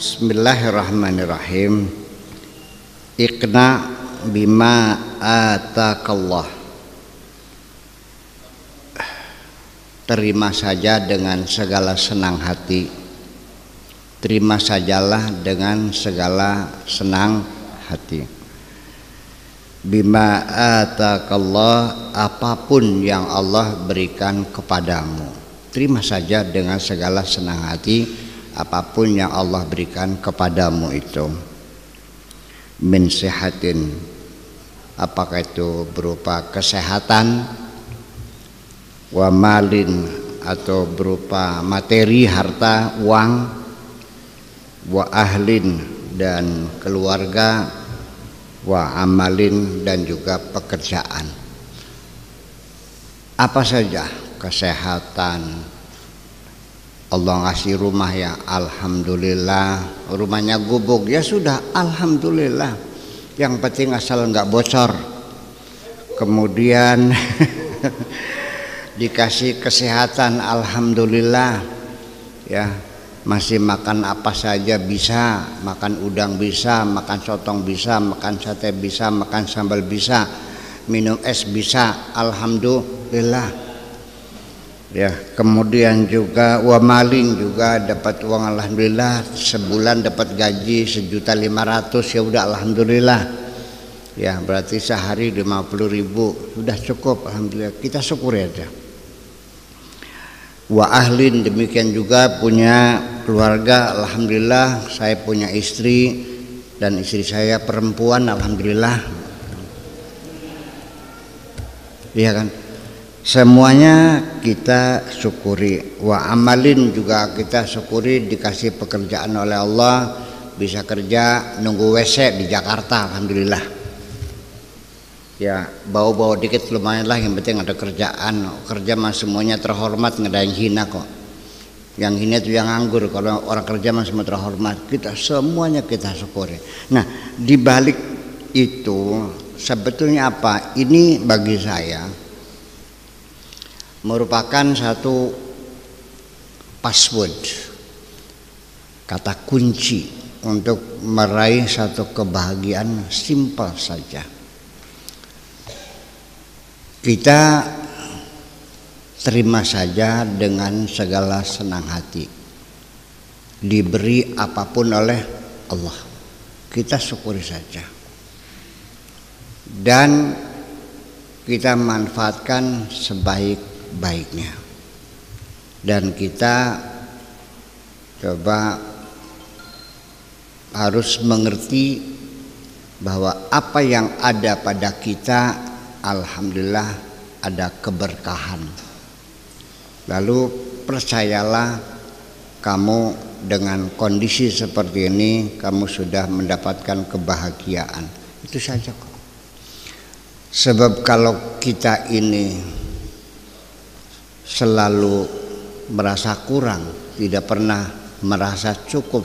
Bismillahirrahmanirrahim. Iqna bima atakallah. Terima saja dengan segala senang hati. Terima sajalah dengan segala senang hati. Bima atakallah, apapun yang Allah berikan kepadamu, terima saja dengan segala senang hati apapun yang Allah berikan kepadamu itu. Min sehatin, apakah itu berupa kesehatan, wa malin atau berupa materi, harta, uang, wa ahlin dan keluarga, wa amalin dan juga pekerjaan. Apa saja, kesehatan, Allah ngasih rumah ya alhamdulillah, rumahnya gubuk ya sudah alhamdulillah, yang penting asal nggak bocor. Kemudian dikasih kesehatan alhamdulillah ya, masih makan apa saja bisa, makan udang bisa, makan sotong bisa, makan sate bisa, makan sambal bisa, minum es bisa, alhamdulillah ya. Kemudian juga wa maling, juga dapat uang alhamdulillah, sebulan dapat gaji 1.500.000 ya udah alhamdulillah ya, berarti sehari 50.000 sudah cukup alhamdulillah, kita syukuri aja. Wa ahlin, demikian juga punya keluarga, alhamdulillah saya punya istri dan istri saya perempuan, alhamdulillah iya kan, semuanya kita syukuri. Wa amalin, juga kita syukuri dikasih pekerjaan oleh Allah, bisa kerja nunggu WC di Jakarta alhamdulillah ya, bau-bau dikit lumayan lah, yang penting ada kerjaan. Kerja mah semuanya terhormat, nggak ada yang hina kok. Yang hina itu yang nganggur, kalau orang kerja mah semua terhormat. Kita semuanya kita syukuri. Nah, di balik itu sebetulnya apa? Ini bagi saya merupakan satu password, kata kunci untuk meraih satu kebahagiaan simpel saja. Kita terima saja dengan segala senang hati, diberi apapun oleh Allah, kita syukuri saja dan kita manfaatkan sebaik-baiknya. Dan kita coba harus mengerti bahwa apa yang ada pada kita alhamdulillah ada keberkahan. Lalu percayalah, kamu dengan kondisi seperti ini kamu sudah mendapatkan kebahagiaan. Itu saja kok. Sebab kalau kita ini selalu merasa kurang, tidak pernah merasa cukup,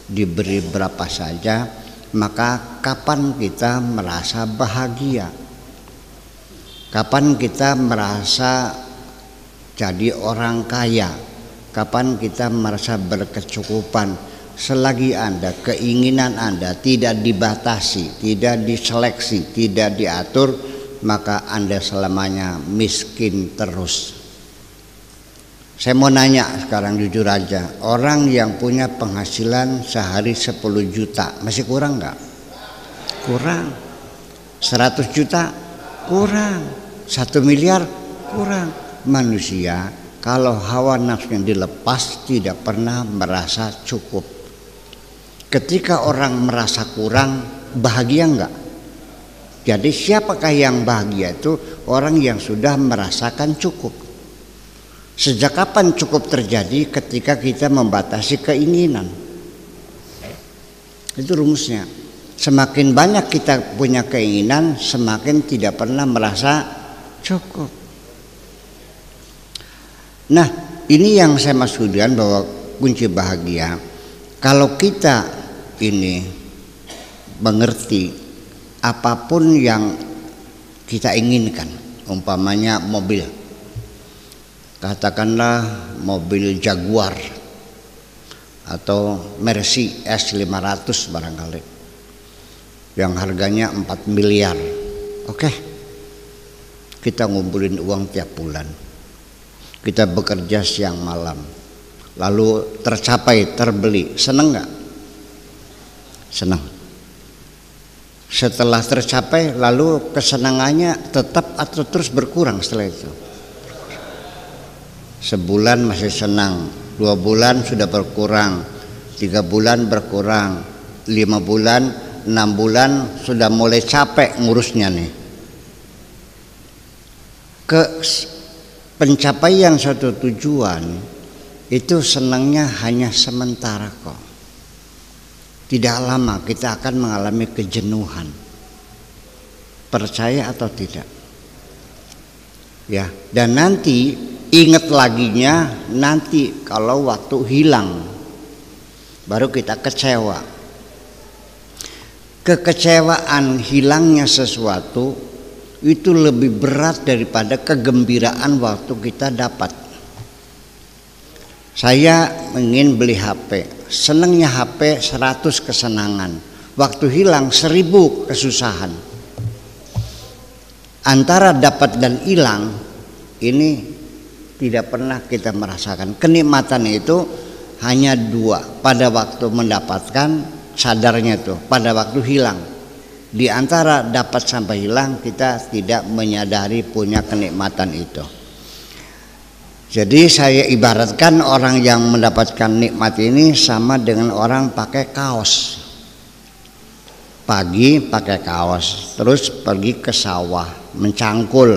diberi berapa saja, maka kapan kita merasa bahagia? Kapan kita merasa jadi orang kaya? Kapan kita merasa berkecukupan? Selagi Anda, keinginan Anda tidak dibatasi, tidak diseleksi, tidak diatur, maka Anda selamanya miskin terus. Saya mau nanya sekarang jujur aja, orang yang punya penghasilan sehari 10 juta masih kurang nggak? Kurang. 100 juta kurang. 1 miliar kurang. Manusia kalau hawa nafsunya dilepas tidak pernah merasa cukup. Ketika orang merasa kurang, bahagia enggak? Jadi siapakah yang bahagia? Itu orang yang sudah merasakan cukup. Sejak kapan cukup terjadi? Ketika kita membatasi keinginan. Itu rumusnya. Semakin banyak kita punya keinginan, semakin tidak pernah merasa cukup. Nah, ini yang saya maksudkan bahwa kunci bahagia. Kalau kita ini mengerti apapun yang kita inginkan, umpamanya mobil, katakanlah mobil Jaguar, atau Mercy S500 barangkali yang harganya 4 miliar. Oke, kita ngumpulin uang tiap bulan, kita bekerja siang malam, lalu tercapai, terbeli, seneng nggak? Seneng. Setelah tercapai, lalu kesenangannya tetap atau terus berkurang setelah itu? Sebulan masih senang, 2 bulan sudah berkurang, 3 bulan berkurang, 5 bulan, 6 bulan sudah mulai capek ngurusnya nih. Pencapaian suatu tujuan itu senangnya hanya sementara kok. Tidak lama kita akan mengalami kejenuhan. Percaya atau tidak? Ya, dan nanti ingat laginya nanti kalau waktu hilang baru kita kecewa. Kekecewaan hilangnya sesuatu itu lebih berat daripada kegembiraan waktu kita dapat. Saya ingin beli HP, senangnya HP 100 kesenangan, waktu hilang 1000 kesusahan. Antara dapat dan hilang ini tidak pernah kita merasakan. Kenikmatan itu hanya 2, pada waktu mendapatkan sadarnya tuh, pada waktu hilang. Di antara dapat sampai hilang kita tidak menyadari punya kenikmatan itu. Jadi saya ibaratkan orang yang mendapatkan nikmat ini sama dengan orang pakai kaos. Pagi pakai kaos, terus pergi ke sawah mencangkul.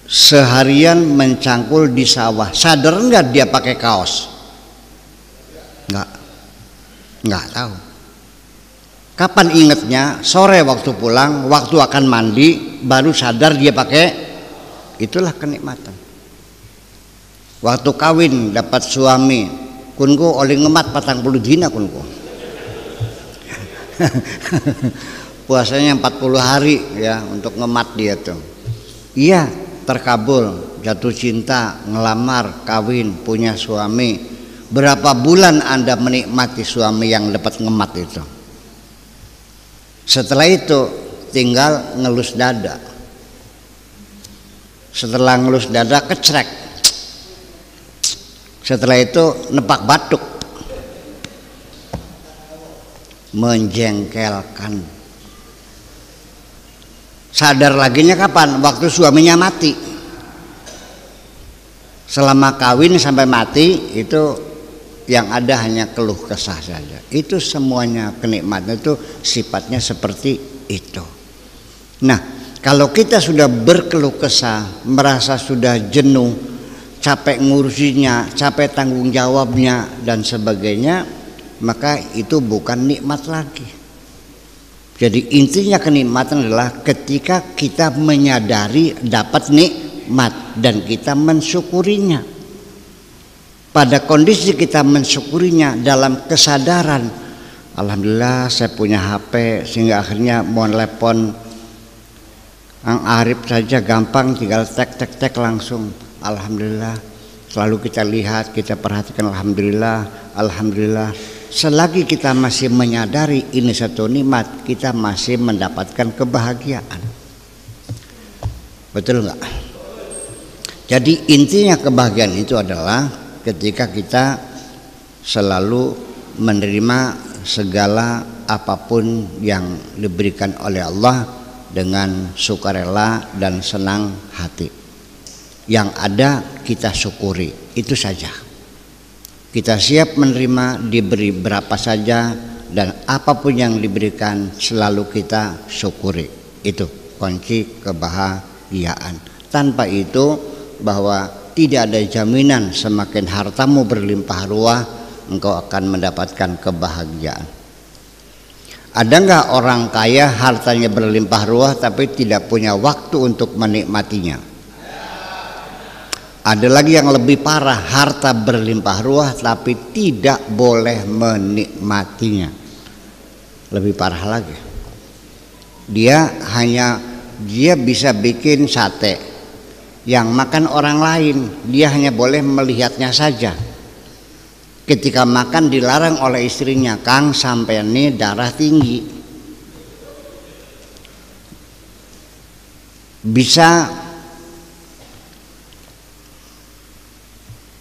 Seharian mencangkul di sawah. Sadar enggak dia pakai kaos? Enggak tahu. Kapan ingatnya? Sore waktu pulang, waktu akan mandi, baru sadar dia pakai. Itulah kenikmatan. Waktu kawin dapat suami, kunku oleh ngemat 40 dina kunku. Puasanya 40 hari ya untuk ngemat dia tuh. Iya, terkabul, jatuh cinta, ngelamar, kawin, punya suami. Berapa bulan Anda menikmati suami yang dapat ngemat itu? Setelah itu tinggal ngelus dada. Setelah ngelus dada kecrek. Setelah itu nepak batuk, menjengkelkan. Sadar laginya kapan? Waktu suaminya mati. Selama kawin sampai mati itu yang ada hanya keluh kesah saja. Itu semuanya kenikmatan itu sifatnya seperti itu. Nah, kalau kita sudah berkeluh kesah, merasa sudah jenuh, capek ngurusinya, capek tanggung jawabnya dan sebagainya, maka itu bukan nikmat lagi. Jadi intinya kenikmatan adalah ketika kita menyadari dapat nikmat dan kita mensyukurinya. Pada kondisi kita mensyukurinya dalam kesadaran, alhamdulillah saya punya HP sehingga akhirnya mau telepon Ang Arif saja gampang, tinggal tek langsung. Alhamdulillah. Selalu kita lihat, kita perhatikan, alhamdulillah, alhamdulillah. Selagi kita masih menyadari ini satu nikmat, kita masih mendapatkan kebahagiaan. Betul enggak? Jadi intinya kebahagiaan itu adalah ketika kita selalu menerima segala apapun yang diberikan oleh Allah dengan sukarela dan senang hati. Yang ada kita syukuri, itu saja. Kita siap menerima, diberi berapa saja, dan apapun yang diberikan selalu kita syukuri. Itu kunci kebahagiaan. Tanpa itu bahwa tidak ada jaminan semakin hartamu berlimpah ruah engkau akan mendapatkan kebahagiaan. Ada nggak orang kaya hartanya berlimpah ruah tapi tidak punya waktu untuk menikmatinya? Ada lagi yang lebih parah, harta berlimpah ruah tapi tidak boleh menikmatinya. Lebih parah lagi. Dia bisa bikin sate yang makan orang lain, dia hanya boleh melihatnya saja. ketika makan dilarang oleh istrinya, Kang sampean ini darah tinggi, bisa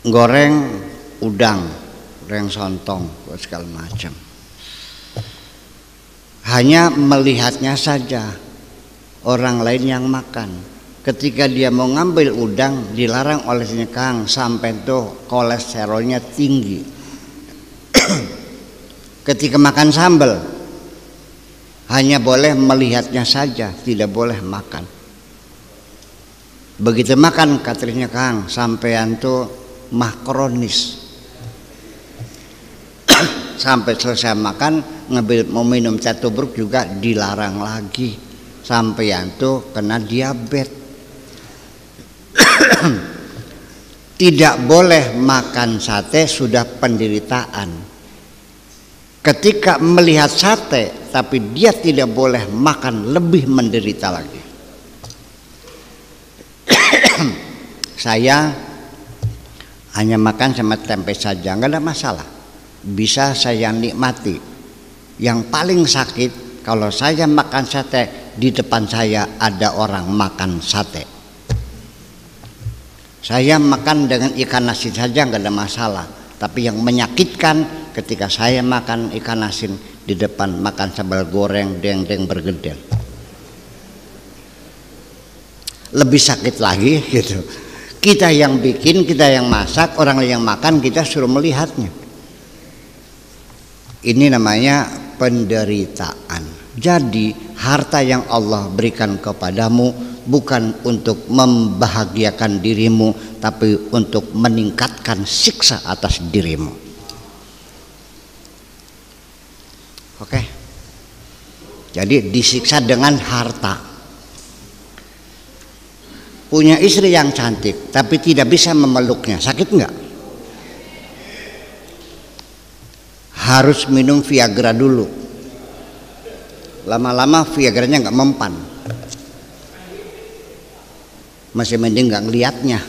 goreng udang, goreng sontong, segala macam. Hanya melihatnya saja orang lain yang makan. Ketika dia mau ngambil udang dilarang olehnya, Kang sampai tuh kolesterolnya tinggi. Ketika makan sambal hanya boleh melihatnya saja, tidak boleh makan. Begitu makan katanya, Kang sampean tuh makronis. Sampai selesai makan mau minum catubruk juga dilarang lagi. Sampean tuh kena diabetes. Tidak boleh makan sate sudah penderitaan. Ketika melihat sate tapi dia tidak boleh makan, lebih menderita lagi. Saya hanya makan sama tempe saja, nggak ada masalah, bisa saya nikmati. Yang paling sakit kalau saya makan sate, di depan saya ada orang makan sate. Saya makan dengan ikan asin saja nggak ada masalah, tapi yang menyakitkan ketika saya makan ikan asin di depan makan sambal goreng dendeng bergedel, lebih sakit lagi gitu. Kita yang bikin, kita yang masak, orang lain yang makan, kita suruh melihatnya. Ini namanya penderitaan. Jadi harta yang Allah berikan kepadamu bukan untuk membahagiakan dirimu, tapi untuk meningkatkan siksa atas dirimu. Oke. Jadi disiksa dengan harta. Punya istri yang cantik tapi tidak bisa memeluknya, sakit enggak? Harus minum Viagra dulu. Lama-lama Viagranya enggak mempan. Masih mending enggak ngelihatnya.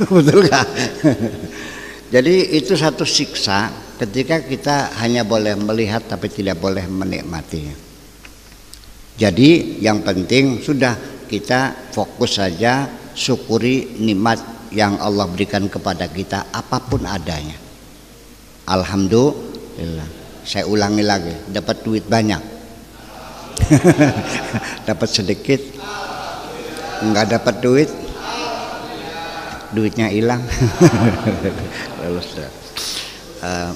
Betul enggak? Jadi itu satu siksa ketika kita hanya boleh melihat tapi tidak boleh menikmatinya. Jadi yang penting sudah, kita fokus saja, syukuri nikmat yang Allah berikan kepada kita apapun adanya. Alhamdulillah. Saya ulangi lagi, dapat duit banyak, dapat sedikit, enggak dapat duit, duitnya hilang.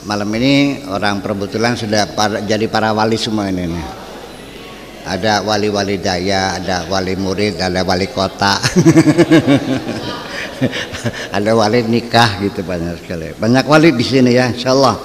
Malam ini orang perbetulan sudah jadi para wali semua ini nih. Ada wali-wali daya, ada wali murid, ada wali kota, ada wali nikah gitu, banyak sekali. Banyak wali di sini ya, insyaallah.